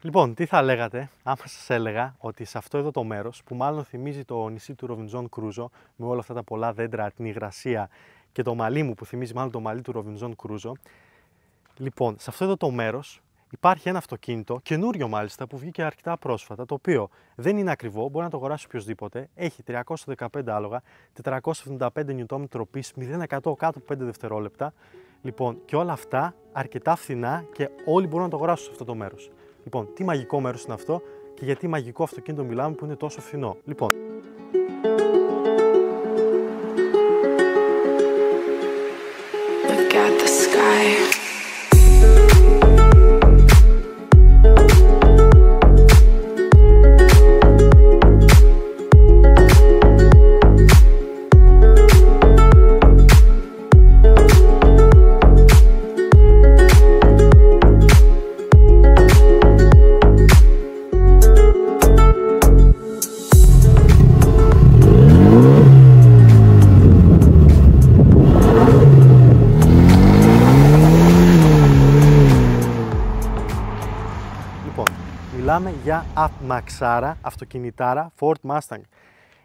Λοιπόν, τι θα λέγατε άμα σας έλεγα ότι σε αυτό εδώ το μέρος, που μάλλον θυμίζει το νησί του Ροβινζόν Κρούζο, με όλα αυτά τα πολλά δέντρα, την υγρασία και το μαλλί μου που θυμίζει μάλλον το μαλλί του Ροβινζόν Κρούζο. Λοιπόν, σε αυτό εδώ το μέρος υπάρχει ένα αυτοκίνητο, καινούριο μάλιστα, που βγήκε αρκετά πρόσφατα, το οποίο δεν είναι ακριβό, μπορεί να το αγοράσει οποιοδήποτε. Έχει 315 άλογα, 475 νιουτόμετρο πις, 0% κάτω από 5 δευτερόλεπτα. Λοιπόν, και όλα αυτά αρκετά φθηνά και όλοι μπορούν να το αγοράσουν σε αυτό το μέρος. Λοιπόν, τι μαγικό μέρος είναι αυτό και γιατί μαγικό αυτοκίνητο μιλάμε που είναι τόσο φθηνό. Λοιπόν, Look at the sky. μιλάμε για αμαξάρα, αυτοκινητάρα, Ford Mustang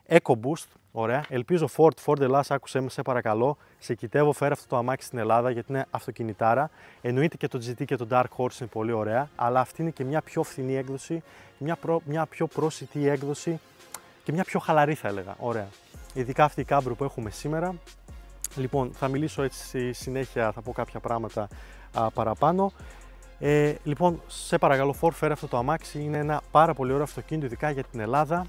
EcoBoost, ωραία. Ελπίζω Ford Ελλάς, άκουσέ με σε παρακαλώ, σε κοιτεύω, φέρε αυτό το αμάξι στην Ελλάδα γιατί είναι αυτοκινητάρα. Εννοείται και το GT και το Dark Horse είναι πολύ ωραία, αλλά αυτή είναι και μια πιο φθηνή έκδοση, μια πιο πρόσιτη έκδοση και μια πιο χαλαρή θα έλεγα, ωραία. Ειδικά αυτή η Cabrio που έχουμε σήμερα. Λοιπόν, θα μιλήσω έτσι στη συνέχεια, θα πω κάποια πράγματα παραπάνω. Λοιπόν, σε παρακαλώ, Ford, φέρε αυτό το αμάξι, είναι ένα πάρα πολύ ωραίο αυτοκίνητο, ειδικά για την Ελλάδα,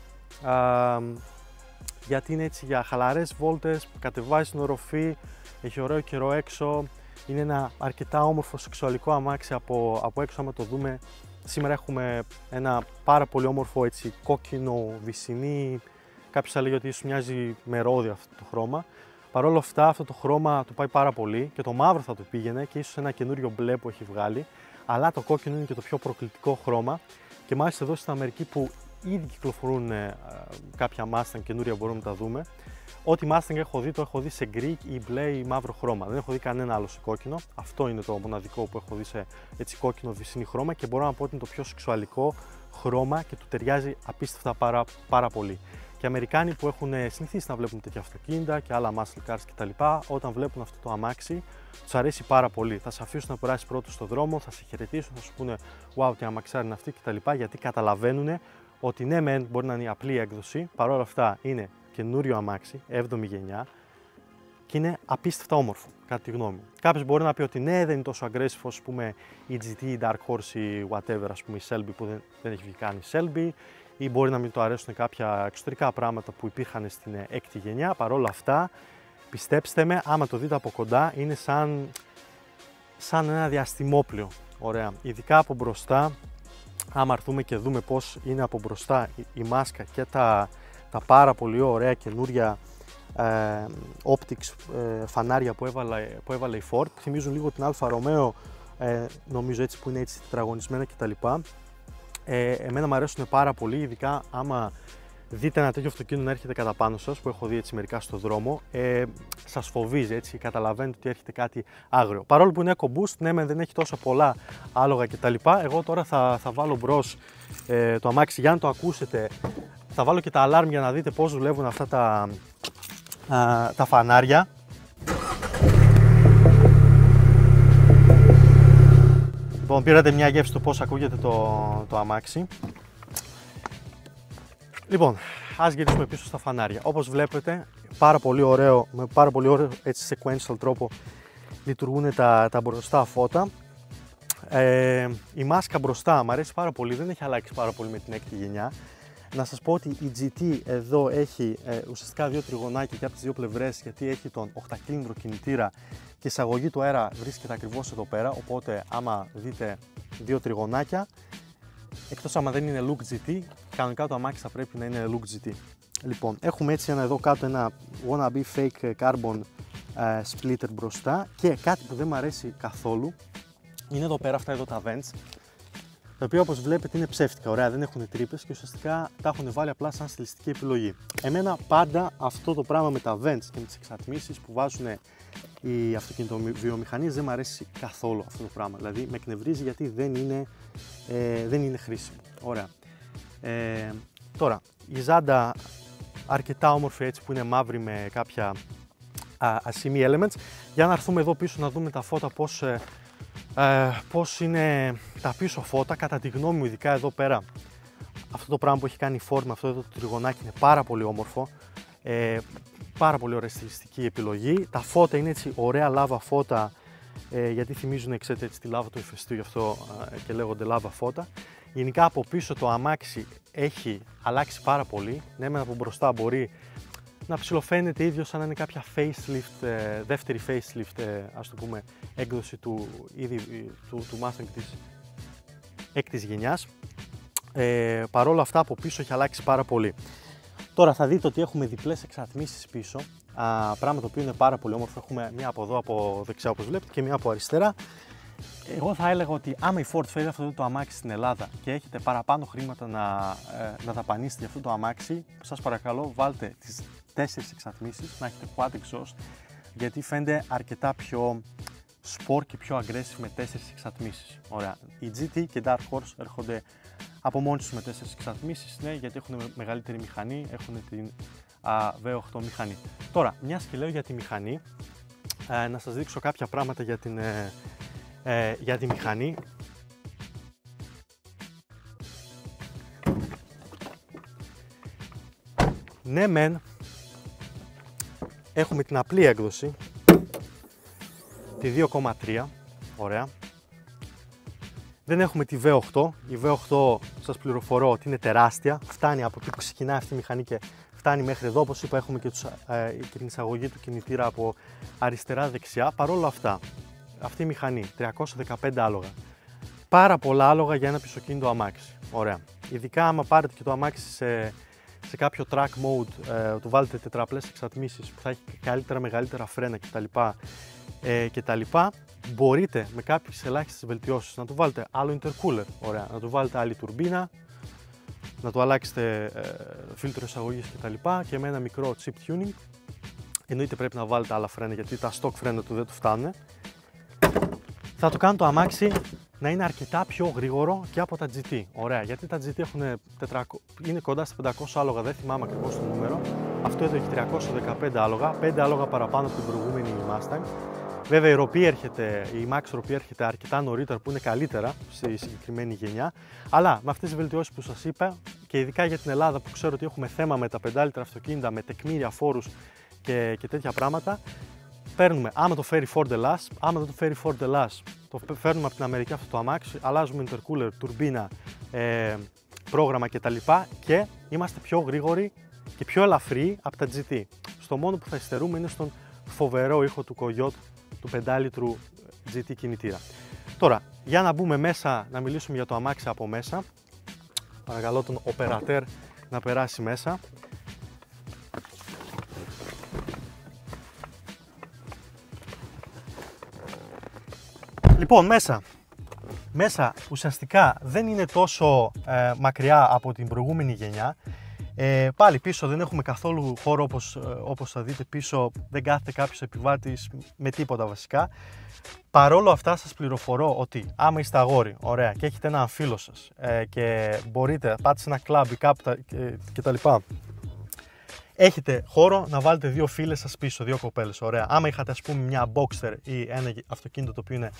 γιατί είναι έτσι για χαλαρές βόλτες, κατεβάζει την οροφή, έχει ωραίο καιρό έξω, είναι ένα αρκετά όμορφο σεξουαλικό αμάξι από έξω, άμα το δούμε. Σήμερα έχουμε ένα πάρα πολύ όμορφο έτσι κόκκινο βυσσινί, κάποιος θα λέγει ότι ίσως μοιάζει με ρόδιο αυτό το χρώμα. Παρ' όλα αυτά, αυτό το χρώμα του πάει πάρα πολύ και το μαύρο θα του πήγαινε και ίσως ένα καινούριο μπλε που έχει βγάλει. Αλλά το κόκκινο είναι και το πιο προκλητικό χρώμα και μάλιστα εδώ στην Αμερική που ήδη κυκλοφορούν κάποια Mustang καινούρια μπορούμε να τα δούμε. Ό,τι Mustang έχω δει το έχω δει σε γκρι ή μπλε ή μαύρο χρώμα. Δεν έχω δει κανένα άλλο σε κόκκινο. Αυτό είναι το μοναδικό που έχω δει σε έτσι κόκκινο βυσσινή χρώμα και μπορώ να πω ότι είναι το πιο σεξουαλικό χρώμα και του ταιριάζει απίστευτα πάρα πολύ. Και οι Αμερικάνοι που έχουν συνηθίσει να βλέπουν τέτοια αυτοκίνητα και άλλα muscle cars κτλ., όταν βλέπουν αυτό το αμάξι, τους αρέσει πάρα πολύ. Θα σε αφήσουν να περάσει πρώτο στον δρόμο, θα σε χαιρετήσουν, θα σου πούνε wow, τι αμαξάρι είναι αυτή κτλ. Γιατί καταλαβαίνουν ότι ναι, μεν μπορεί να είναι η απλή έκδοση, παρόλα αυτά είναι καινούριο αμάξι, 7η γενιά και είναι απίστευτα όμορφο, κατά τη γνώμη μου. Κάποιος μπορεί να πει ότι ναι, δεν είναι τόσο aggressive όσο πούμε η GT, η Dark Horse ή whatever, ας πούμε η Shelby που δεν έχει βγει καν η Shelby. Ή μπορεί να μην του αρέσουν κάποια εξωτερικά πράγματα που υπήρχαν στην 6η γενιά. Παρ' όλα αυτά, πιστέψτε με, άμα το δείτε από κοντά, είναι σαν ένα διαστημόπλιο. Ωραία. Ειδικά από μπροστά, άμα έρθουμε και δούμε πώς είναι από μπροστά η μάσκα και τα πάρα πολύ ωραία καινούρια optics φανάρια που έβαλε η Ford, που θυμίζουν λίγο την Alfa Romeo, νομίζω έτσι που είναι έτσι τετραγωνισμένα κτλ. Εμένα μου αρέσουν πάρα πολύ, ειδικά άμα δείτε ένα τέτοιο αυτοκίνητο να έρχεται κατά πάνω σας, που έχω δει έτσι μερικά στο δρόμο, σας φοβίζει έτσι, καταλαβαίνετε ότι έρχεται κάτι άγριο. Παρόλο που είναι EcoBoost, ναι, δεν έχει τόσο πολλά άλογα κτλ. Εγώ τώρα θα βάλω μπρος το αμάξι για να το ακούσετε. Θα βάλω και τα alarm για να δείτε πώς δουλεύουν αυτά τα φανάρια. Λοιπόν, πήρατε μια γεύση του πώς ακούγεται το αμάξι. Λοιπόν, ας γυρίσουμε πίσω στα φανάρια. Όπως βλέπετε, με πάρα πολύ ωραίο έτσι sequential τρόπο λειτουργούν τα μπροστά φώτα. Η μάσκα μπροστά μου αρέσει πάρα πολύ, δεν έχει αλλάξει πάρα πολύ με την 6η γενιά. Να σας πω ότι η GT εδώ έχει ουσιαστικά δύο τριγωνάκια και από τις δύο πλευρές, γιατί έχει τον 8κυλινδρο κινητήρα και η εισαγωγή του αέρα βρίσκεται ακριβώς εδώ πέρα, οπότε άμα δείτε δύο τριγωνάκια, εκτός άμα δεν είναι look GT, κανονικά το αμάξι θα πρέπει να είναι look GT. Λοιπόν, έχουμε έτσι εδώ κάτω ένα wannabe fake carbon splitter μπροστά και κάτι που δεν μου αρέσει καθόλου είναι εδώ πέρα αυτά εδώ τα vents. τα οποία όπως βλέπετε είναι ψεύτικα, ωραία, δεν έχουν τρύπες και ουσιαστικά τα έχουν βάλει απλά σαν στιλιστική επιλογή. Εμένα πάντα αυτό το πράγμα με τα vents και με τις εξατμίσεις που βάζουν οι αυτοκινητοβιομηχανίες δεν μου αρέσει καθόλου αυτό το πράγμα. Δηλαδή με εκνευρίζει γιατί δεν είναι χρήσιμο. Ωραία. Τώρα, η ζάντα αρκετά όμορφη έτσι που είναι μαύρη με κάποια ασήμι elements. Για να έρθουμε εδώ πίσω να δούμε τα φώτα πώς είναι τα πίσω φώτα. Κατά τη γνώμη μου, ειδικά εδώ πέρα, αυτό το πράγμα που έχει κάνει η Ford με αυτό εδώ το τριγωνάκι είναι πάρα πολύ όμορφο. Πάρα πολύ ωραία στιλιστική επιλογή. Τα φώτα είναι έτσι ωραία λάβα φώτα, γιατί θυμίζουν ξέρετε, έτσι, τη λάβα του ηφαιστείου, γι' αυτό και λέγονται λάβα φώτα. Γενικά από πίσω το αμάξι έχει αλλάξει πάρα πολύ. Ναι, μεν από μπροστά μπορεί να ψιλοφαίνεται ίδιο σαν να είναι κάποια facelift, δεύτερη facelift, ας το πούμε, έκδοση του Mustang της έκτης γενιάς. Παρόλα αυτά από πίσω έχει αλλάξει πάρα πολύ. Τώρα θα δείτε ότι έχουμε διπλές εξατμίσεις πίσω, πράγμα το οποίο είναι πάρα πολύ όμορφο. Έχουμε μία από εδώ από δεξιά όπως βλέπετε και μία από αριστερά. Εγώ θα έλεγα ότι άμα η Ford φέρει αυτό το αμάξι στην Ελλάδα και έχετε παραπάνω χρήματα να δαπανίσετε για αυτό το αμάξι, σας παρακαλώ βάλτε τις 4 εξατμίσεις, να έχετε quad exhaust, γιατί φαίνεται αρκετά πιο sport και πιο aggressive με 4 εξατμίσεις. Ωραία. Οι GT και Dark Horse έρχονται από μόνοι τους με 4 εξατμίσεις, ναι, γιατί έχουν μεγαλύτερη μηχανή, έχουν την V8 μηχανή. Τώρα, μιας και λέω για τη μηχανή, να σας δείξω κάποια πράγματα για τη μηχανή. Ναι μεν, έχουμε την απλή έκδοση, τη 2,3, ωραία. Δεν έχουμε τη V8, η V8 σας πληροφορώ ότι είναι τεράστια, φτάνει από εκεί που ξεκινάει αυτή η μηχανή και φτάνει μέχρι εδώ, όπως είπα έχουμε και την εισαγωγή του κινητήρα από αριστερά-δεξιά. Παρόλα αυτά, αυτή η μηχανή, 315 άλογα, πάρα πολλά άλογα για ένα πισωκίνητο αμάξι, ωραία. Ειδικά άμα πάρετε και το αμάξι σε κάποιο track mode, του βάλετε τετραπλές εξατμίσεις που θα έχει καλύτερα, μεγαλύτερα φρένα κτλ. Μπορείτε με κάποιες ελάχιστες βελτιώσεις να του βάλετε άλλο intercooler, ωραία, να του βάλετε άλλη τουρμπίνα, να του αλλάξετε φίλτρο εισαγωγής κτλ. Και με ένα μικρό chip tuning. Εννοείται πρέπει να βάλετε άλλα φρένα γιατί τα stock φρένα του δεν του φτάνουν. Θα το κάνω το αμάξι να είναι αρκετά πιο γρήγορο και από τα GT. Ωραία, γιατί τα GT είναι κοντά στα 500 άλογα, δεν θυμάμαι ακριβώς το νούμερο. Αυτό εδώ έχει 315 άλογα, 5 άλογα παραπάνω από την προηγούμενη Mustang. Βέβαια η Max ροπή έρχεται αρκετά νωρίτερα που είναι καλύτερα στη συγκεκριμένη γενιά. Αλλά με αυτές τις βελτιώσεις που σας είπα και ειδικά για την Ελλάδα που ξέρω ότι έχουμε θέμα με τα 5 αυτοκίνητα, με τεκμήρια φόρους και τέτοια πράγματα, παίρνουμε, άμα το φέρει Ford Ελλάς, άμα δεν το φέρει Ford Ελλάς, το φέρνουμε από την Αμερική αυτό το αμάξι, αλλάζουμε intercooler, τουρμπίνα, πρόγραμμα κτλ. Και είμαστε πιο γρήγοροι και πιο ελαφροί από τα GT. Στο μόνο που θα υστερούμε είναι στον φοβερό ήχο του Coyote, του 5 λίτρου GT κινητήρα. Τώρα, για να μπούμε μέσα, να μιλήσουμε για το αμάξι από μέσα. Παρακαλώ τον οπερατέρ να περάσει μέσα. Λοιπόν, μέσα ουσιαστικά δεν είναι τόσο μακριά από την προηγούμενη γενιά. Πάλι πίσω δεν έχουμε καθόλου χώρο όπως θα δείτε πίσω, δεν κάθεται κάποιος επιβάτης με τίποτα βασικά. Παρόλο αυτά σας πληροφορώ ότι άμα είστε αγόρι, ωραία, και έχετε έναν φίλο σας και μπορείτε, πάτε σε ένα κλαμπ ή κάπου κτλ. Έχετε χώρο να βάλετε δύο φίλες σας πίσω, δύο κοπέλες, ωραία. Άμα είχατε ας πούμε μια Boxster ή ένα αυτοκίνητο το οποίο είναι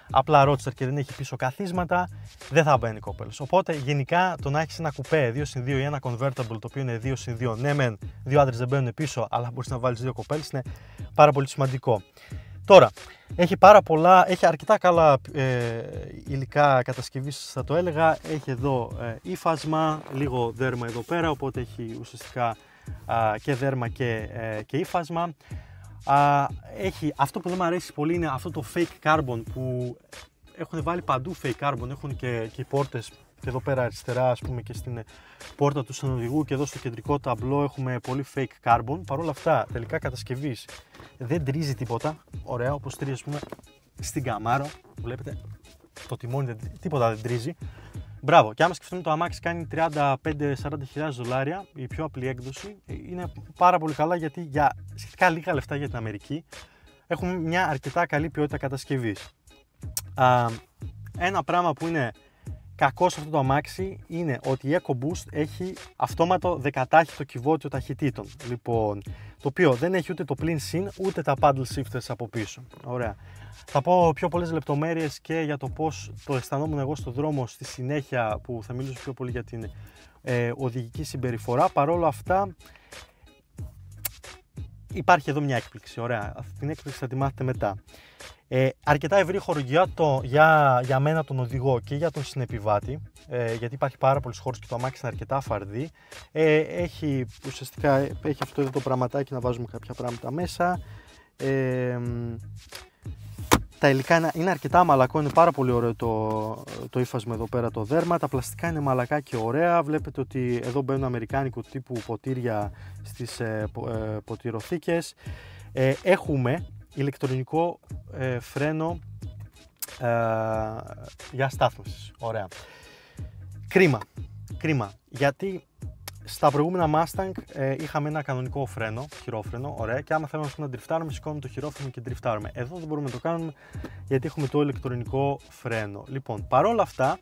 απλά Roadster και δεν έχει πίσω καθίσματα, δεν θα μπαίνει κοπέλες. Οπότε γενικά το να έχεις ένα κουπέ 2x2 ή ένα convertible το οποίο είναι 2x2, ναι μεν δύο άντρες δεν μπαίνουν πίσω, αλλά μπορείς να βάλεις δύο κοπέλες, είναι πάρα πολύ σημαντικό. Τώρα, έχει αρκετά καλά υλικά κατασκευής θα το έλεγα, έχει εδώ ύφασμα, λίγο δέρμα εδώ πέρα, οπότε έχει ουσιαστικά και δέρμα και ύφασμα. Αυτό που δεν μου αρέσει πολύ είναι αυτό το fake carbon που έχουν βάλει παντού fake carbon, έχουν και οι πόρτες και εδώ πέρα αριστερά ας πούμε και στην πόρτα του συνοδηγού και εδώ στο κεντρικό ταμπλό έχουμε πολύ fake carbon. Παρ' όλα αυτά τελικά κατασκευής δεν τρίζει τίποτα, ωραία, όπως τρίζει ας πούμε στην Camaro, βλέπετε το τιμόνι τίποτα δεν τρίζει. Μπράβο, και άμα σκεφτούμε το αμάξι κάνει 35-40 δολάρια, η πιο απλή έκδοση, είναι πάρα πολύ καλά γιατί για σχετικά λίγα λεφτά για την Αμερική έχουμε μια αρκετά καλή ποιότητα κατασκευής. Ένα πράγμα που είναι κακό σε αυτό το αμάξι είναι ότι η EcoBoost έχει αυτόματο 10τάχυτο κυβότιο ταχυτήτων. Λοιπόν, το οποίο δεν έχει ούτε το πλην συν ούτε τα paddle shifters από πίσω. Ωραία. Θα πω πιο πολλές λεπτομέρειες και για το πώς το αισθανόμουν εγώ στο δρόμο στη συνέχεια, που θα μιλήσω πιο πολύ για την οδηγική συμπεριφορά. Παρόλα αυτά υπάρχει εδώ μια έκπληξη. Ωραία. Αυτή την έκπληξη θα τη μάθετε μετά. Αρκετά ευρύ χώρο για μένα τον οδηγό και για τον συνεπιβάτη, γιατί υπάρχει πάρα πολλής χώρος και το αμάξι είναι αρκετά φαρδί. Ουσιαστικά έχει αυτό εδώ το πραγματάκι να βάζουμε κάποια πράγματα μέσα. Τα υλικά είναι αρκετά μαλακό, είναι πάρα πολύ ωραίο το ύφασμα εδώ πέρα, το δέρμα. Τα πλαστικά είναι μαλακά και ωραία. Βλέπετε ότι εδώ μπαίνουν αμερικάνικου τύπου ποτήρια στις ποτηροθήκες. Έχουμε ηλεκτρονικό φρένο για στάθμιση. Ωραία. Κρίμα, γιατί στα προηγούμενα Mustang είχαμε ένα κανονικό φρένο, χειρόφρενο, ωραία, και άμα θέλουμε να ντριφτάρουμε, σηκώνουμε το χειρόφρενο και ντριφτάρουμε. Εδώ δεν μπορούμε να το κάνουμε γιατί έχουμε το ηλεκτρονικό φρένο. Λοιπόν, παρόλα αυτά,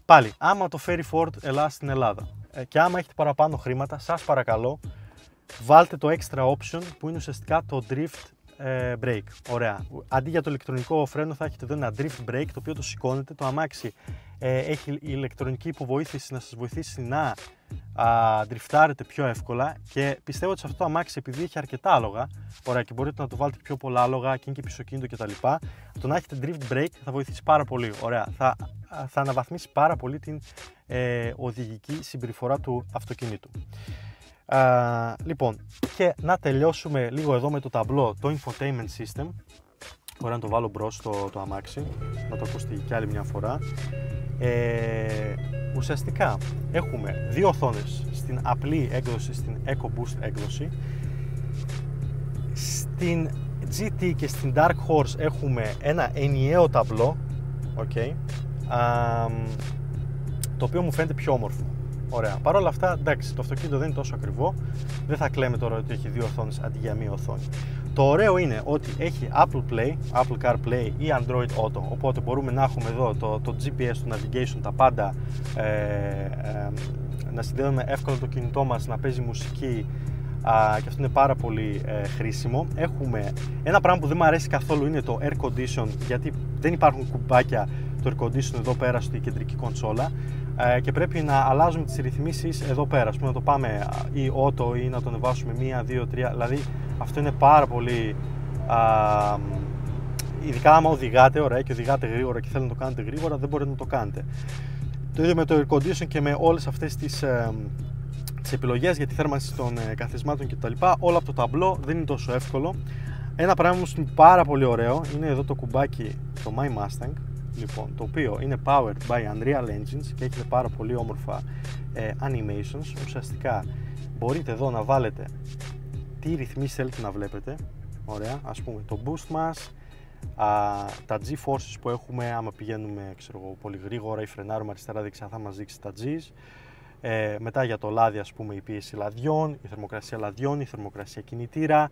πάλι, άμα το φέρει Ford στην Ελλάδα και άμα έχετε παραπάνω χρήματα, σας παρακαλώ, βάλτε το extra option που είναι ουσιαστικά το drift brake. Ωραία. Αντί για το ηλεκτρονικό φρένο θα έχετε εδώ ένα drift brake, το οποίο το σηκώνετε. Το αμάξι έχει ηλεκτρονική υποβοήθηση να σας βοηθήσει να ντριφτάρετε πιο εύκολα, και πιστεύω ότι σε αυτό το αμάξι, επειδή έχει αρκετά άλογα, ωραία, και μπορείτε να το βάλετε πιο πολλά άλογα και είναι και πισωκίνητο κτλ., το να έχετε drift brake θα βοηθήσει πάρα πολύ. Ωραία. Θα αναβαθμίσει πάρα πολύ την οδηγική συμπεριφορά του αυτοκινήτου. Λοιπόν, και να τελειώσουμε λίγο εδώ με το ταμπλό, το infotainment system. Ωραία, να το βάλω μπρος το αμάξι, να το ακούσετε και άλλη μια φορά. Ουσιαστικά έχουμε δύο οθόνες στην απλή έκδοση, στην EcoBoost έκδοση. Στην GT και στην Dark Horse έχουμε ένα ενιαίο ταμπλό, okay, το οποίο μου φαίνεται πιο όμορφο. Ωραία. Παρ' όλα αυτά, εντάξει, το αυτοκίνητο δεν είναι τόσο ακριβό. Δεν θα κλαίμε τώρα ότι έχει δύο οθόνες αντί για μία οθόνη. Το ωραίο είναι ότι έχει Apple Play, Apple CarPlay ή Android Auto. Οπότε μπορούμε να έχουμε εδώ το GPS, το navigation, τα πάντα, να συνδέουμε εύκολα το κινητό μας, να παίζει μουσική, και αυτό είναι πάρα πολύ χρήσιμο. Έχουμε ένα πράγμα που δεν μου αρέσει καθόλου, είναι το air condition, γιατί δεν υπάρχουν κουμπάκια το air condition εδώ πέρα στη κεντρική κονσόλα. Και πρέπει να αλλάζουμε τις ρυθμίσεις εδώ πέρα, ας πούμε, να το πάμε ή auto ή να το ανεβάσουμε 1, 2, 3, δηλαδή αυτό είναι πάρα πολύ, ειδικά άμα οδηγάτε, ωραία, και οδηγάτε γρήγορα και θέλετε να το κάνετε γρήγορα, δεν μπορείτε να το κάνετε. Το ίδιο με το air condition και με όλες αυτές τις επιλογές για τη θέρμανση των καθισμάτων κτλ. Όλα από το ταμπλό, δεν είναι τόσο εύκολο. Ένα πράγμα που είναι πάρα πολύ ωραίο είναι εδώ το κουμπάκι, το My Mustang, λοιπόν, το οποίο είναι powered by Unreal Engines και έχει πάρα πολύ όμορφα animations. Ουσιαστικά μπορείτε εδώ να βάλετε τι ρυθμίσεις θέλετε να βλέπετε. Ωραία, ας πούμε το boost μας, τα G-forces που έχουμε άμα πηγαίνουμε, ξέρω εγώ, πολύ γρήγορα ή φρενάρουμε αριστερά δεξιά, θα μας δείξει τα G's. Μετά για το λάδι, ας πούμε, η πίεση λαδιών, η θερμοκρασία λαδιών, η θερμοκρασία κινητήρα,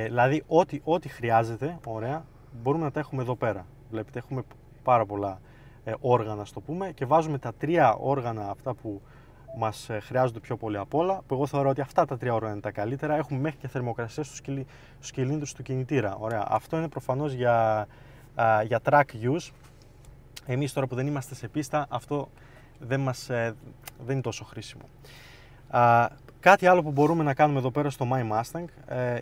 δηλαδή ό,τι χρειάζεται, ωραία, μπορούμε να τα έχουμε εδώ πέρα. Βλέπετε, έχουμε πάρα πολλά όργανα, στο πούμε, και βάζουμε τα τρία όργανα αυτά που μας χρειάζονται πιο πολύ απ' όλα, που εγώ θεωρώ ότι αυτά τα τρία όργανα είναι τα καλύτερα. Έχουμε μέχρι και θερμοκρασία στους κυλίνδρους του κινητήρα. Ωραία. Αυτό είναι προφανώς για track use. Εμείς τώρα που δεν είμαστε σε πίστα, αυτό δεν είναι τόσο χρήσιμο. Κάτι άλλο που μπορούμε να κάνουμε εδώ πέρα στο My Mustang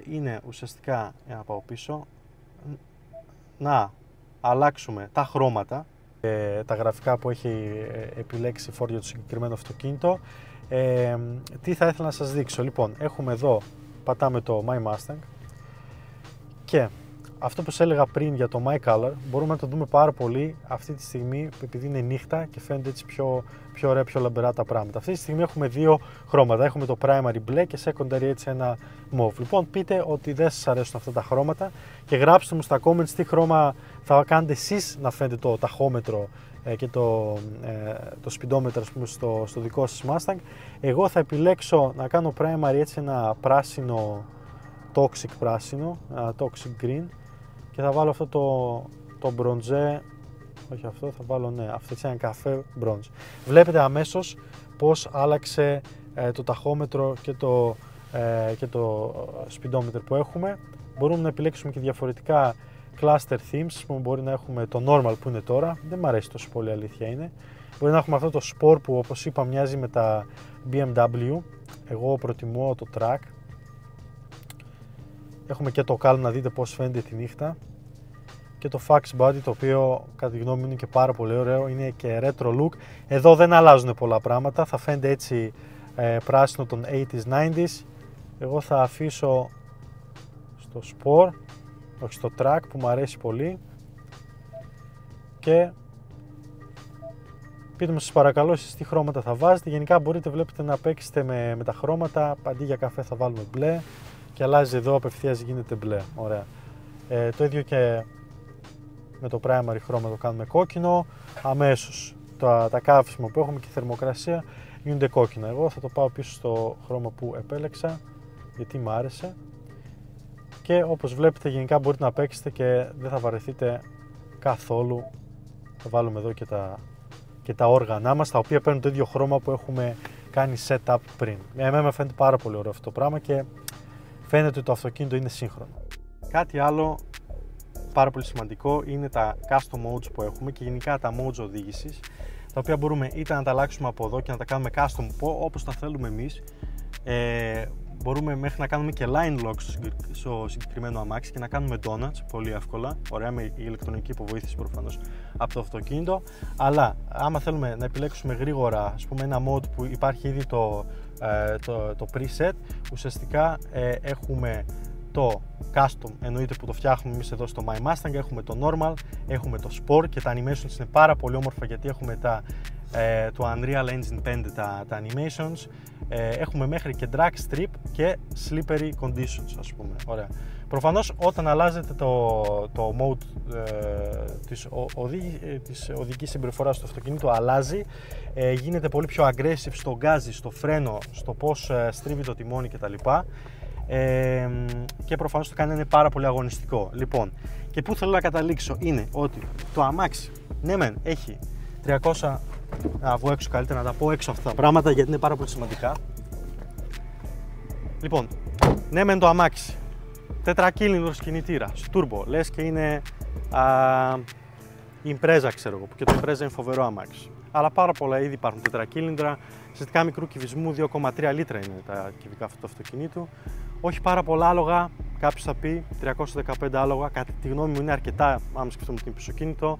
είναι ουσιαστικά, για να πάω πίσω, να αλλάξουμε τα χρώματα, τα γραφικά που έχει επιλέξει η Ford για το συγκεκριμένο αυτοκίνητο. Τι θα ήθελα να σας δείξω. Λοιπόν, έχουμε εδώ, πατάμε το My Mustang και αυτό που σας έλεγα πριν για το My Color μπορούμε να το δούμε πάρα πολύ αυτή τη στιγμή, επειδή είναι νύχτα και φαίνεται έτσι πιο ωραία, πιο λαμπερά τα πράγματα. Αυτή τη στιγμή έχουμε δύο χρώματα, έχουμε το primary black και secondary έτσι ένα mauve. Λοιπόν, πείτε ότι δεν σας αρέσουν αυτά τα χρώματα και γράψτε μου στα comments τι χρώμα θα κάνετε εσείς να φαίνεται το ταχόμετρο και το speedometer, ας πούμε, στο δικό σας Mustang. Εγώ θα επιλέξω να κάνω primary έτσι ένα πράσινο, toxic πράσινο, toxic green, και θα βάλω αυτό το μπροντζέ, όχι αυτό, θα βάλω, ναι, αυτό έτσι ένα καφέ μπροντζ. Βλέπετε αμέσως πως άλλαξε το ταχόμετρο και το speedometer που έχουμε. Μπορούμε να επιλέξουμε και διαφορετικά cluster themes, ας πούμε, μπορεί να έχουμε το normal που είναι τώρα, δεν μου αρέσει τόσο πολύ, αλήθεια είναι. Μπορεί να έχουμε αυτό το sport που, όπως είπα, μοιάζει με τα BMW, εγώ προτιμώ το track. Έχουμε και το calm, να δείτε πώς φαίνεται τη νύχτα, και το fax body, το οποίο κατά τη γνώμη μου είναι και πάρα πολύ ωραίο, είναι και retro look. Εδώ δεν αλλάζουν πολλά πράγματα, θα φαίνεται έτσι πράσινο των 80s, 90s. Εγώ θα αφήσω στο sport, όχι στο track, που μου αρέσει πολύ, και πείτε μου σας παρακαλώ εσείς τι χρώματα θα βάζετε. Γενικά μπορείτε, βλέπετε, να παίξετε με τα χρώματα, αντί για καφέ θα βάλουμε μπλε και αλλάζει εδώ, απευθείας γίνεται μπλε, ωραία. Το ίδιο και με το primary χρώμα το κάνουμε κόκκινο, αμέσως τα καύσιμα που έχουμε και η θερμοκρασία γίνονται κόκκινα. Εγώ θα το πάω πίσω στο χρώμα που επέλεξα, γιατί μου άρεσε, και όπως βλέπετε γενικά μπορείτε να παίξετε και δεν θα βαρεθείτε καθόλου. Θα βάλουμε εδώ και τα όργανά μας, τα οποία παίρνουν το ίδιο χρώμα που έχουμε κάνει setup πριν. Εμένα φαίνεται πάρα πολύ ωραίο αυτό το πράγμα και φαίνεται ότι το αυτοκίνητο είναι σύγχρονο. Κάτι άλλο πάρα πολύ σημαντικό είναι τα custom modes που έχουμε και γενικά τα modes οδήγησης, τα οποία μπορούμε είτε να τα αλλάξουμε από εδώ και να τα κάνουμε custom όπως τα θέλουμε εμείς. Μπορούμε μέχρι να κάνουμε και line lock στο συγκεκριμένο αμάξι και να κάνουμε donuts πολύ εύκολα, ωραία, με ηλεκτρονική υποβοήθηση προφανώς από το αυτοκίνητο. Αλλά άμα θέλουμε να επιλέξουμε γρήγορα, ας πούμε, ένα mode που υπάρχει ήδη το preset, ουσιαστικά έχουμε το custom, εννοείται, που το φτιάχνουμε εμείς εδώ στο My Mustang, έχουμε το normal, έχουμε το sport και τα animations είναι πάρα πολύ όμορφα γιατί έχουμε το Unreal Engine 5 τα animations, έχουμε μέχρι και drag strip και slippery conditions, ας πούμε, ωραία. Προφανώς όταν αλλάζετε το mode της οδικής συμπεριφοράς του αυτοκινήτου αλλάζει, γίνεται πολύ πιο aggressive στο γκάζι, στο φρένο, στο πώς στρίβει το τιμόνι κτλ. Και προφανώς το κάνει είναι πάρα πολύ αγωνιστικό. Λοιπόν, και πού θέλω να καταλήξω είναι ότι το αμάξι, ναι μεν, έχει 300, να βγω έξω καλύτερα να τα πω έξω αυτά τα πράγματα γιατί είναι πάρα πολύ σημαντικά. Λοιπόν, ναι μεν το αμάξι, τετρακύλινδρος κινητήρας, turbo, λες και είναι Impreza, ξέρω εγώ, που και το Impreza είναι φοβερό αμάξι. Αλλά πάρα πολλά ήδη υπάρχουν τετρακύλινδρα, σχετικά μικρού κυβισμού, 2,3 λίτρα είναι τα κυβικά αυτού του αυτοκινήτου. Όχι πάρα πολλά άλογα, κάποιος θα πει 315 άλογα, κατά τη γνώμη μου είναι αρκετά, άμα σκεφτούμε ότι είναι πισωκίνητο.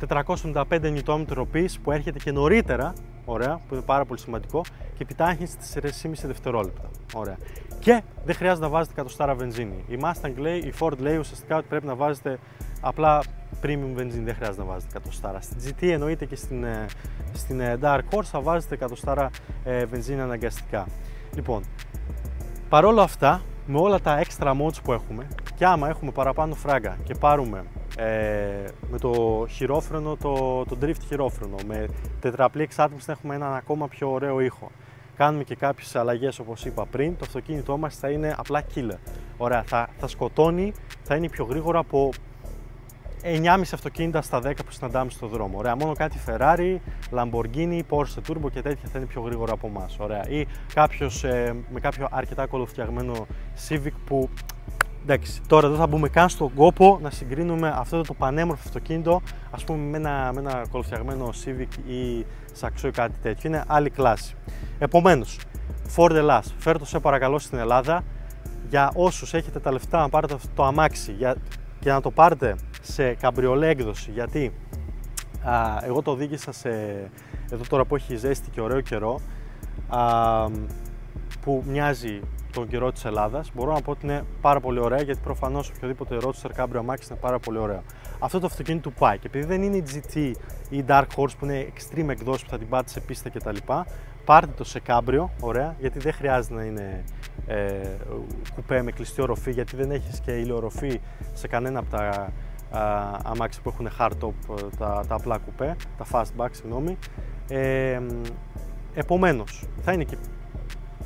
495 Nm πις που έρχεται και νωρίτερα, ωραία, που είναι πάρα πολύ σημαντικό, και επιτάχυνση στις 4,5 δευτερόλεπτα. Ωραία. Και δεν χρειάζεται να βάζετε εκατοστάρα βενζίνη. Η Mustang λέει, η Ford λέει ουσιαστικά ότι πρέπει να βάζετε απλά premium βενζίνη, δεν χρειάζεται να βάζετε εκατοστάρα. Στην GT εννοείται και στην Dark Horse θα βάζετε εκατοστάρα βενζίνη αναγκαστικά. Λοιπόν, παρόλα αυτά, με όλα τα extra modes που έχουμε, και άμα έχουμε παραπάνω φράγκα και πάρουμε με το χειρόφρενο, το drift χειρόφρενο, με τετραπλή εξάτμιση, να έχουμε έναν ακόμα πιο ωραίο ήχο. Κάνουμε και κάποιες αλλαγές όπως είπα πριν, το αυτοκίνητό μας θα είναι απλά killer. Ωραία, θα σκοτώνει, θα είναι πιο γρήγορα από 9,5 αυτοκίνητα στα 10 που συναντάμε στο δρόμο. Ωραία, μόνο κάτι Ferrari, Lamborghini, Porsche Turbo και τέτοια θα είναι πιο γρήγορα από εμάς. Ωραία, ή κάποιος με κάποιο αρκετά κολοφτιαγμένο Civic που, εντάξει, τώρα δεν θα μπούμε καν στον κόπο να συγκρίνουμε αυτό το πανέμορφο αυτοκίνητο, ας πούμε, με ένα κολοφτιαγμένο Civic ή Saxo ή κάτι τέτοιο. Είναι άλλη κλάση. Επομένως, Ford Ελλάς, φέρ' το σε παρακαλώ στην Ελλάδα. Για όσους έχετε τα λεφτά να πάρετε αυτό το αμάξι και να το πάρετε σε καμπριολέ έκδοση, γιατί εγώ το οδήγησα εδώ τώρα που έχει ζέστη και ωραίο καιρό, που μοιάζει τον καιρό της Ελλάδας, μπορώ να πω ότι είναι πάρα πολύ ωραία, γιατί προφανώς οποιοδήποτε Roadster Cabrio αμάξι είναι πάρα πολύ ωραίο. Αυτό το αυτοκίνητο του πάει, και επειδή δεν είναι η GT ή η Dark Horse που είναι extreme εκδόσεις που θα την πάτε σε πίστα κτλ, πάρτε το σε Cabrio, ωραία, γιατί δεν χρειάζεται να είναι κουπέ με κλειστή οροφή, γιατί δεν έχεις και ηλιοροφή σε κανένα από τα αμάξια που έχουν hardtop, τα απλά κουπέ, τα fastback, συγγνώμη. Επομένως, θα είναι και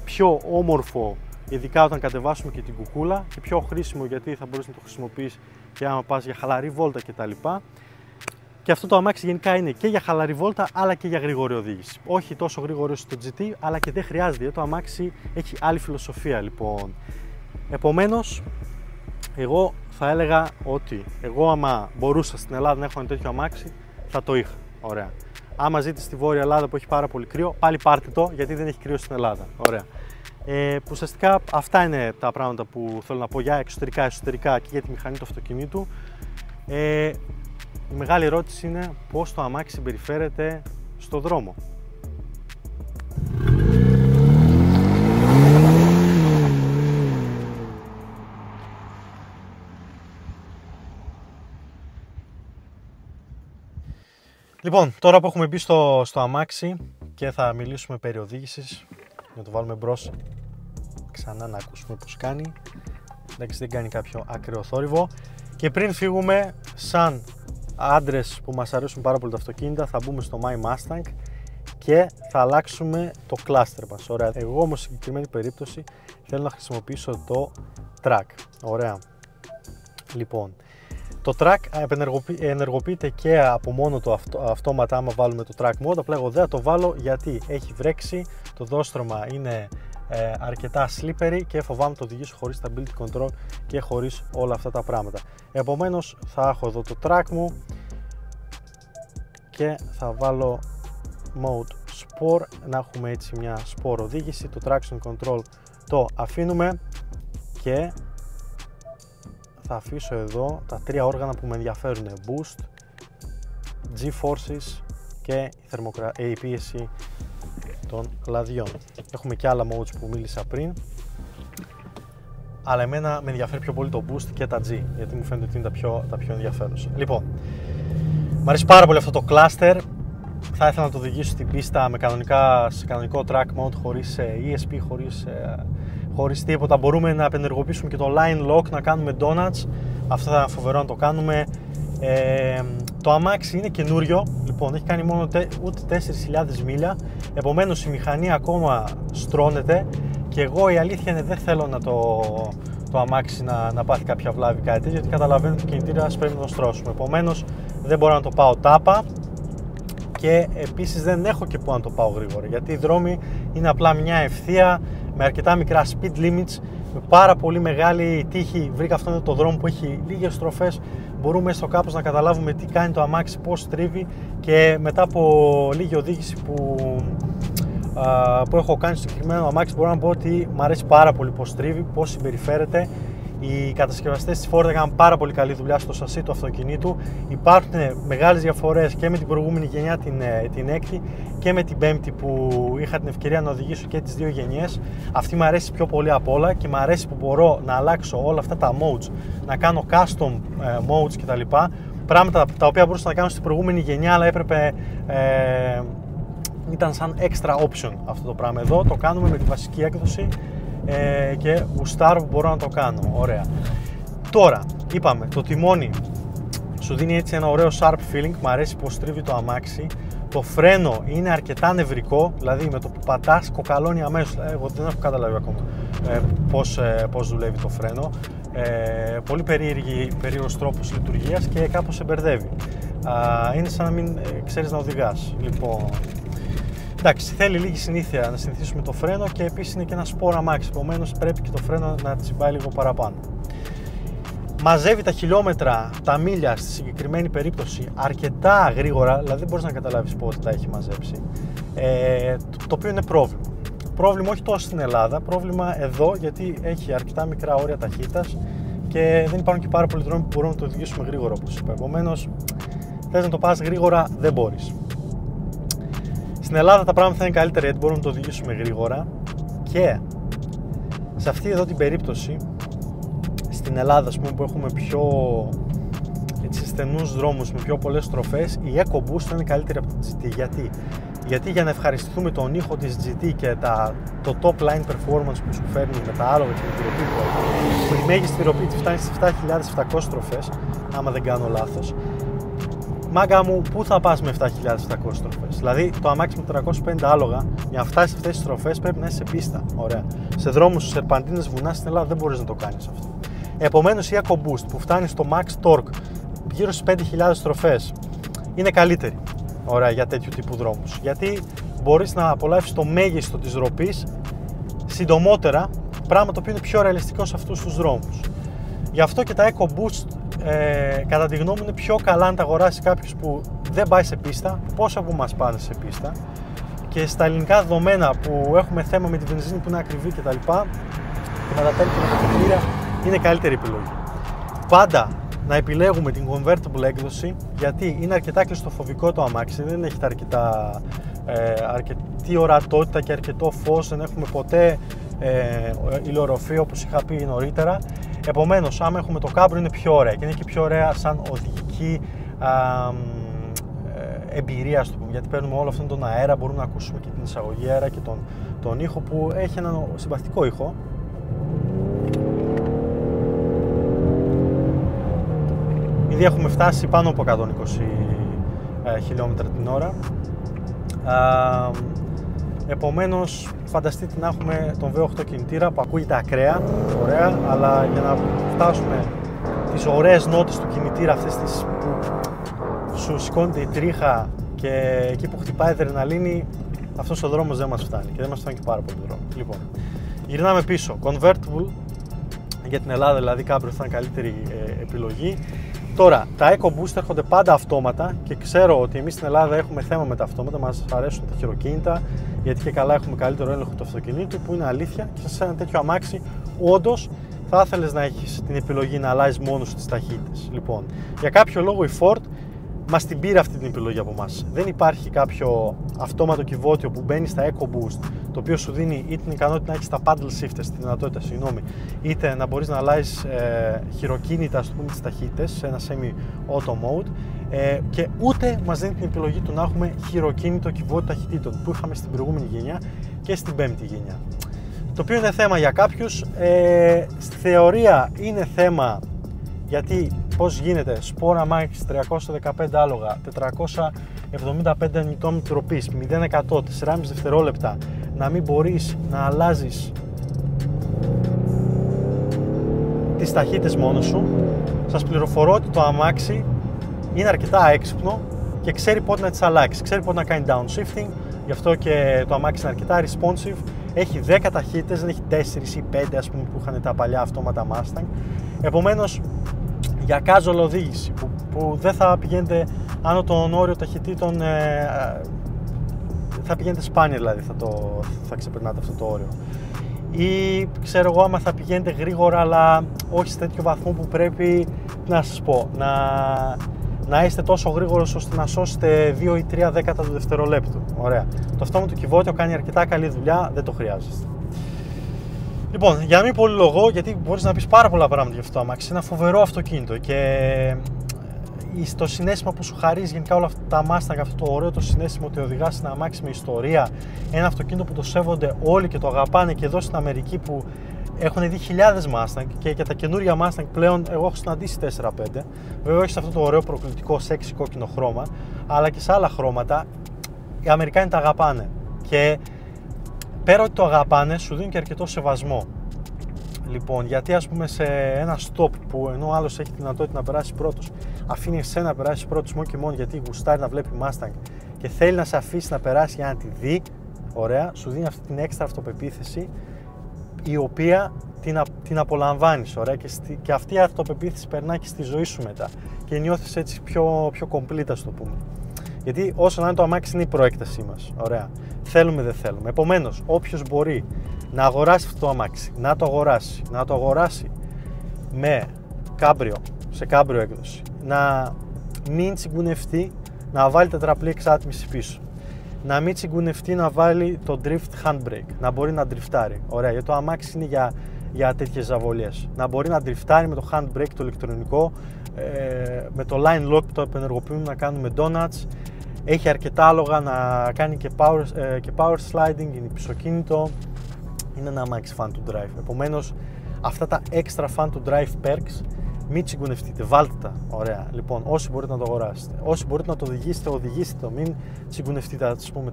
πιο όμορφο, ειδικά όταν κατεβάσουμε και την κουκούλα, και πιο χρήσιμο γιατί θα μπορείς να το χρησιμοποιείς και άμα πας για χαλαρή βόλτα κτλ. Και αυτό το αμάξι γενικά είναι και για χαλαρή βόλτα αλλά και για γρήγορη οδήγηση. Όχι τόσο γρήγορο στο GT, αλλά και δεν χρειάζεται, γιατί το αμάξι έχει άλλη φιλοσοφία λοιπόν. Επομένως, εγώ θα έλεγα ότι εγώ άμα μπορούσα στην Ελλάδα να έχω ένα τέτοιο αμάξι, θα το είχα. Ωραία. Άμα ζείτε στη Βόρεια Ελλάδα που έχει πάρα πολύ κρύο, πάλι πάρτε το, γιατί δεν έχει κρύο στην Ελλάδα. Ωραία. Που ουσιαστικά αυτά είναι τα πράγματα που θέλω να πω για εξωτερικά, εσωτερικά και για τη μηχανή του αυτοκινήτου. Η μεγάλη ερώτηση είναι πώς το αμάξι συμπεριφέρεται στο δρόμο. Λοιπόν, τώρα που έχουμε μπει στο αμάξι και θα μιλήσουμε περί οδήγησης, να το βάλουμε μπρος ξανά να ακούσουμε πώς κάνει. Εντάξει, δεν κάνει κάποιο ακραίο θόρυβο. Και πριν φύγουμε, σαν άντρες που μας αρέσουν πάρα πολύ τα αυτοκίνητα, θα μπούμε στο My Mustang και θα αλλάξουμε το cluster μας. Ωραία. Εγώ όμως, σε συγκεκριμένη περίπτωση, θέλω να χρησιμοποιήσω το track. Ωραία. Λοιπόν, το track ενεργοποιείται και από μόνο το αυτόματα άμα βάλουμε το track mode. Απλά εγώ δεν θα το βάλω γιατί έχει βρέξει, το δόστρωμα είναι αρκετά slippery και φοβάμαι το οδηγήσω χωρίς stability control και χωρίς όλα αυτά τα πράγματα. Επομένως θα έχω εδώ το track μου και θα βάλω mode sport, να έχουμε έτσι μια sport οδήγηση. Το traction control το αφήνουμε και θα αφήσω εδώ τα τρία όργανα που με ενδιαφέρουν: boost, G-forces και η πίεση των λαδιών. Έχουμε και άλλα modes που μίλησα πριν, αλλά εμένα με ενδιαφέρει πιο πολύ το boost και τα G, γιατί μου φαίνεται ότι είναι τα πιο ενδιαφέρουσα. Λοιπόν, μου αρέσει πάρα πολύ αυτό το cluster. Θα ήθελα να το οδηγήσω στην πίστα σε κανονικό track mode, χωρίς ESP, χωρίς τίποτα. Μπορούμε να απενεργοποιήσουμε και το line lock, να κάνουμε donuts. Αυτό θα είναι φοβερό να το κάνουμε. Το αμάξι είναι καινούριο, λοιπόν, έχει κάνει μόνο ούτε 4.000 μίλια, επομένως η μηχανή ακόμα στρώνεται και εγώ η αλήθεια είναι δεν θέλω να το αμάξι να πάθει κάποια βλάβη, κάτι τέτοιο, γιατί καταλαβαίνω ότι ο κινητήρας πρέπει να το στρώσουμε. Επομένως δεν μπορώ να το πάω τάπα και επίσης δεν έχω και πού να το πάω γρήγορα, γιατί οι δρόμοι είναι απλά μια ευθεία με αρκετά μικρά speed limits, με πάρα πολύ μεγάλη τύχη. Βρήκα αυτόν εδώ το δρόμο που έχει λίγες στροφές, μπορούμε στο κάπως να καταλάβουμε τι κάνει το αμάξι, πώς τρίβει, και μετά από λίγη οδήγηση που έχω κάνει στο συγκεκριμένο αμάξι μπορώ να πω ότι μου αρέσει πάρα πολύ πώς τρίβει, πώς συμπεριφέρεται. Οι κατασκευαστές της Ford έκαναν πάρα πολύ καλή δουλειά στο σασί του αυτοκινήτου. Υπάρχουν μεγάλες διαφορές και με την προηγούμενη γενιά, την έκτη, και με την πέμπτη που είχα την ευκαιρία να οδηγήσω και τις δύο γενιές. Αυτή μου αρέσει πιο πολύ απ' όλα και μου αρέσει που μπορώ να αλλάξω όλα αυτά τα modes, να κάνω custom modes κτλ. Πράγματα τα οποία μπορούσα να κάνω στην προηγούμενη γενιά, αλλά έπρεπε, ήταν σαν extra option αυτό το πράγμα. Εδώ το κάνουμε με τη βασική έκδοση και γουστάρω που μπορώ να το κάνω. Ωραία. Τώρα, είπαμε, το τιμόνι σου δίνει έτσι ένα ωραίο sharp feeling, μου αρέσει πως τρίβει το αμάξι. Το φρένο είναι αρκετά νευρικό, δηλαδή με το που πατάς κοκαλώνει αμέσως. Εγώ δεν έχω καταλάβει ακόμα πώς δουλεύει το φρένο. Πολύ περίεργος τρόπος λειτουργίας και κάπως σε μπερδεύει. Είναι σαν να μην ξέρεις να οδηγάς. Λοιπόν, εντάξει, θέλει λίγη συνήθεια να συνηθίσουμε το φρένο και επίσης είναι και ένα σπόρο αμάξι, επομένως πρέπει και το φρένο να τσιμπάει λίγο παραπάνω. Μαζεύει τα χιλιόμετρα, τα μίλια στη συγκεκριμένη περίπτωση αρκετά γρήγορα, δηλαδή δεν μπορείς να καταλάβεις πότε τα έχει μαζέψει, το οποίο είναι πρόβλημα. Πρόβλημα όχι τόσο στην Ελλάδα, πρόβλημα εδώ, γιατί έχει αρκετά μικρά όρια ταχύτητας και δεν υπάρχουν και πάρα πολλοί δρόμοι που μπορούμε να το οδηγήσουμε γρήγορα, όπως είπα. Επομένως, θες να το πας γρήγορα, δεν μπορείς. Στην Ελλάδα τα πράγματα θα είναι καλύτερα γιατί μπορούμε να το οδηγήσουμε γρήγορα, και σε αυτή εδώ την περίπτωση, στην Ελλάδα, ας πούμε, που έχουμε πιο στενούς δρόμους με πιο πολλές στροφές, η EcoBoost είναι καλύτερη από την GT. Γιατί Γιατί για να ευχαριστηθούμε τον ήχο της GT και το top line performance που σου φέρνει με τα άλογα και την τυροπή που η μέγιστη τυροπή τη φτάνει στις 7.700 στροφές, άμα δεν κάνω λάθος. Μάγκα μου, πού θα πας με 7.700 στροφές? Δηλαδή το αμάξι με 350 άλογα, για να φτάσεις σε αυτές τις στροφές πρέπει να είσαι σε πίστα. Ωραία. Σε δρόμους, σε σερπαντίνες, βουνά στην Ελλάδα δεν μπορείς να το κάνεις αυτό. Επομένως η EcoBoost που φτάνει στο max torque γύρω στις 5.000 στροφές είναι καλύτερη. Ωραία, για τέτοιου τύπου δρόμους. Γιατί μπορείς να απολαύσεις το μέγιστο της ροπής συντομότερα, πράγμα το οποίο είναι πιο ρεαλιστικό σε αυτούς τους δρόμους. Γι' αυτό και τα EcoBoost κατά τη γνώμη μου είναι πιο καλά να τα αγοράσει κάποιος που δεν πάει σε πίστα, πόσα από μας πάνε σε πίστα, και στα ελληνικά δεδομένα που έχουμε θέμα με τη βενζίνη που είναι ακριβή κτλ. Και με τα τέλη και με τα κτίρια είναι καλύτερη επιλογή. Πάντα να επιλέγουμε την convertible έκδοση, γιατί είναι αρκετά κλειστοφοβικό το αμάξι, δεν έχετε αρκετή ορατότητα και αρκετό φως, δεν έχουμε ποτέ ηλιορροφή όπως είχα πει νωρίτερα. Επομένως, άμα έχουμε το Cabrio είναι πιο ωραία και είναι και πιο ωραία σαν οδηγική εμπειρία, στο πούμε, γιατί παίρνουμε όλο αυτόν τον αέρα, μπορούμε να ακούσουμε και την εισαγωγή αέρα και τον ήχο που έχει έναν συμπαθητικό ήχο. Ήδη έχουμε φτάσει πάνω από 120 χιλιόμετρα την ώρα. Επομένως, φανταστείτε να έχουμε τον V8 κινητήρα που ακούγεται ακραία, ωραία, αλλά για να φτάσουμε τις ωραίες νότες του κινητήρα, αυτές τις που σου σηκώνεται η τρίχα και εκεί που χτυπάει η αδρεναλίνη, αυτός ο δρόμος δεν μας φτάνει και δεν μας φτάνει και πάρα πολύ δρόμο. Λοιπόν, γυρνάμε πίσω. Convertible για την Ελλάδα, δηλαδή Cabrio θα είναι καλύτερη επιλογή. Τώρα, τα EcoBoost έρχονται πάντα αυτόματα και ξέρω ότι εμείς στην Ελλάδα έχουμε θέμα με τα αυτόματα, μας αρέσουν τα χειροκίνητα, γιατί και καλά έχουμε καλύτερο έλεγχο του αυτοκινήτου, που είναι αλήθεια, και σε ένα τέτοιο αμάξι όντως θα ήθελες να έχεις την επιλογή να αλλάζεις μόνος σου τις ταχύτητες. Λοιπόν, για κάποιο λόγο η Ford μας την πήρε αυτή την επιλογή από μας. Δεν υπάρχει κάποιο αυτόματο κυβότιο που μπαίνει στα EcoBoost, το οποίο σου δίνει είτε την ικανότητα να έχεις τα paddle shifters, τη δυνατότητα, είτε να μπορείς να αλλάζεις χειροκίνητα, ας πούμε, τις ταχύτητες σε ένα semi-auto mode, και ούτε μας δίνει την επιλογή του να έχουμε χειροκίνητο κυβότιο ταχυτήτων που είχαμε στην προηγούμενη γενιά και στην πέμπτη γενιά. Το οποίο είναι θέμα για κάποιους, στη θεωρία είναι θέμα, γιατί πώς γίνεται σπορ αμάξι 315 άλογα, 475 Nm τροπής, 0-100, 4,5 δευτερόλεπτα, να μην μπορείς να αλλάζεις τις ταχύτητες μόνος σου. Σας πληροφορώ ότι το αμάξι είναι αρκετά έξυπνο και ξέρει πότε να τις αλλάξει, ξέρει πότε να κάνει downshifting, γι' αυτό και το αμάξι είναι αρκετά responsive. Έχει 10 ταχύτητες, δεν έχει 4 ή 5 ας πούμε που είχαν τα παλιά αυτόματα Mustang. Επομένως, για casual οδήγηση που δεν θα πηγαίνετε άνω των όριο ταχυτήτων, θα πηγαίνετε σπάνια, δηλαδή θα ξεπερνάτε αυτό το όριο, ή ξέρω εγώ άμα θα πηγαίνετε γρήγορα αλλά όχι σε τέτοιο βαθμό που πρέπει, να σας πω, να είστε τόσο γρήγορος ώστε να σώσετε 2 ή 3 δέκατα του δευτερολέπτου. Ωραία. Το αυτόματο κυβότιο κάνει αρκετά καλή δουλειά, δεν το χρειάζεστε. Λοιπόν, για να μην πολυλογώ, γιατί μπορείς να πεις πάρα πολλά πράγματα για αυτό το αμάξι, είναι ένα φοβερό αυτοκίνητο και το συναίσθημα που σου χαρίζει γενικά όλα αυτά τα Mustang, αυτό το ωραίο το συναίσθημα ότι οδηγάς ένα αμάξι με ιστορία, ένα αυτοκίνητο που το σέβονται όλοι και το αγαπάνε, και εδώ στην Αμερική που έχουν δει χιλιάδες Mustang και τα καινούργια Mustang πλέον εγώ έχω συναντήσει 4-5, βέβαια όχι σε αυτό το ωραίο προκλητικό σεξι κόκκινο χρώμα, αλλά και σε άλλα χρώματα, οι Αμερικάνοι τα αγαπάνε και πέρα ότι το αγαπάνε, σου δίνουν και αρκετό σεβασμό. Λοιπόν, γιατί ας πούμε σε ένα stop που ενώ ο άλλος έχει τη δυνατότητα να περάσει πρώτος, αφήνει εσένα να περάσει πρώτος μόνο και μόνο γιατί γουστάρει να βλέπει Mustang και θέλει να σε αφήσει να περάσει για να τη δει, ωραία, σου δίνει αυτή την έξτρα αυτοπεποίθηση, η οποία την απολαμβάνεις, ωραία, και αυτή η αυτοπεποίθηση περνάει και στη ζωή σου μετά και νιώθεις έτσι πιο complete, ας το πούμε. Γιατί όσο να είναι το αμάξι είναι η προέκτασή μας, ωραία, θέλουμε δεν θέλουμε. Επομένως, όποιος μπορεί να αγοράσει αυτό το αμάξι, να το αγοράσει με Cabrio, σε Cabrio έκδοση, να μην τσιγκουνευτεί να βάλει τετραπλή εξάτμιση πίσω, να μην τσιγκουνευτεί να βάλει το drift handbrake, να μπορεί να ντριφτάρει, ωραία, γιατί το αμάξι είναι για τέτοιες ζαβολιές, να μπορεί να ντριφτάρει με το handbrake το ηλεκτρονικό, με το line lock που το επενεργοποιούμε να κάνουμε donuts, Έχει αρκετά άλογα να κάνει και power sliding, είναι πισωκίνητο. Είναι ένα αμάξι fun to drive. Επομένως, αυτά τα extra fun to drive perks μην τσιγκουνευτείτε, βάλτε τα. Ωραία. Λοιπόν, όσοι μπορείτε να το αγοράσετε, όσοι μπορείτε να το οδηγήσετε, οδηγήστε το. Μην τσιγκουνευτείτε, ας πούμε,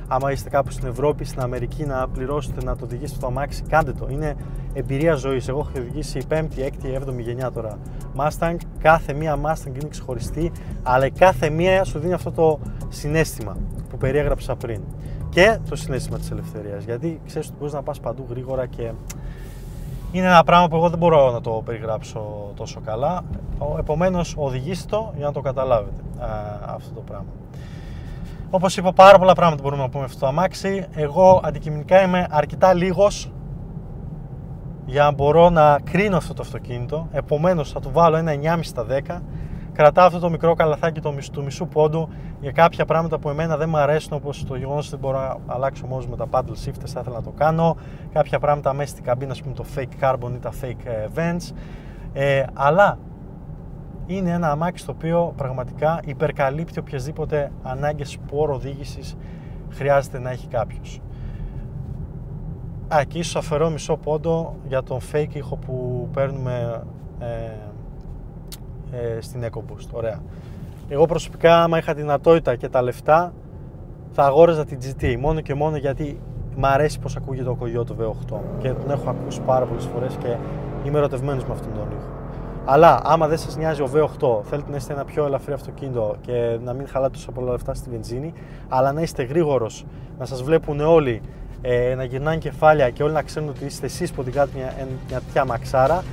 άμα είστε κάπου στην Ευρώπη, στην Αμερική, να πληρώσετε να το οδηγήσετε το αμάξι. Κάντε το. Είναι εμπειρία ζωής. Εγώ έχω οδηγήσει 5η, 6η, 7η γενιά τώρα Mustang. Κάθε μία Mustang είναι ξεχωριστή, αλλά κάθε μία σου δίνει αυτό το συναίσθημα που περιέγραψα πριν. Και το συναίσθημα της ελευθερίας. Γιατί ξέρεις ότι μπορείς να πας παντού γρήγορα και είναι ένα πράγμα που εγώ δεν μπορώ να το περιγράψω τόσο καλά. Επομένως, οδηγήστε το για να το καταλάβετε αυτό το πράγμα. Όπως είπα, πάρα πολλά πράγματα μπορούμε να πούμε αυτό το αμάξι. Εγώ αντικειμενικά είμαι αρκετά λίγος για να μπορώ να κρίνω αυτό το αυτοκίνητο. Επομένως, θα του βάλω ένα 9,5 στα 10. Κρατάω αυτό το μικρό καλαθάκι του μισού πόντου για κάποια πράγματα που εμένα δεν μου αρέσουν, όπως το γεγονός ότι δεν μπορώ να αλλάξω μόνος με τα paddle shifters, θα ήθελα να το κάνω. Κάποια πράγματα μέσα στην καμπίνα, ας πούμε το fake carbon ή τα fake vents. Αλλά είναι ένα αμάξι το οποίο πραγματικά υπερκαλύπτει οποιασδήποτε ανάγκες σπορ οδήγησης χρειάζεται να έχει κάποιος. Και ίσως αφαιρώ μισό πόντο για τον fake ήχο που παίρνουμε στην EcoBoost. Ωραία. Εγώ προσωπικά, άμα είχα τη δυνατότητα και τα λεφτά, θα αγόραζα την GT μόνο και μόνο γιατί μ' αρέσει πως ακούγεται ο Coyote V8 και τον έχω ακούσει πάρα πολλές φορές και είμαι ερωτευμένος με αυτόν τον ήχο. Αλλά άμα δεν σας νοιάζει ο V8, θέλετε να είστε ένα πιο ελαφρύ αυτοκίνητο και να μην χαλάτε τόσα πολλά λεφτά στη βενζίνη, αλλά να είστε γρήγορος, να σας βλέπουν όλοι, να γυρνάνε κεφάλια και όλοι να ξέρουν ότι είστε εσείς που οδηγάτε μια τέτοια μαξάρα,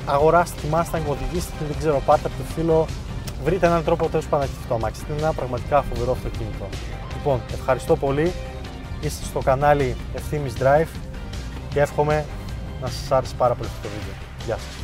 αγοράστε τη Mustang, οδηγήστε την, δεν ξέρω, πάρτε από το φύλλο, βρείτε έναν τρόπο τέλος πάντων να έχετε το αμάξι. Είναι ένα πραγματικά φοβερό αυτοκίνητο. Λοιπόν, ευχαριστώ πολύ. Είστε στο κανάλι Ευθύμης Drive και εύχομαι να σας άρεσε πάρα πολύ αυτό το βίντεο. Γεια σας.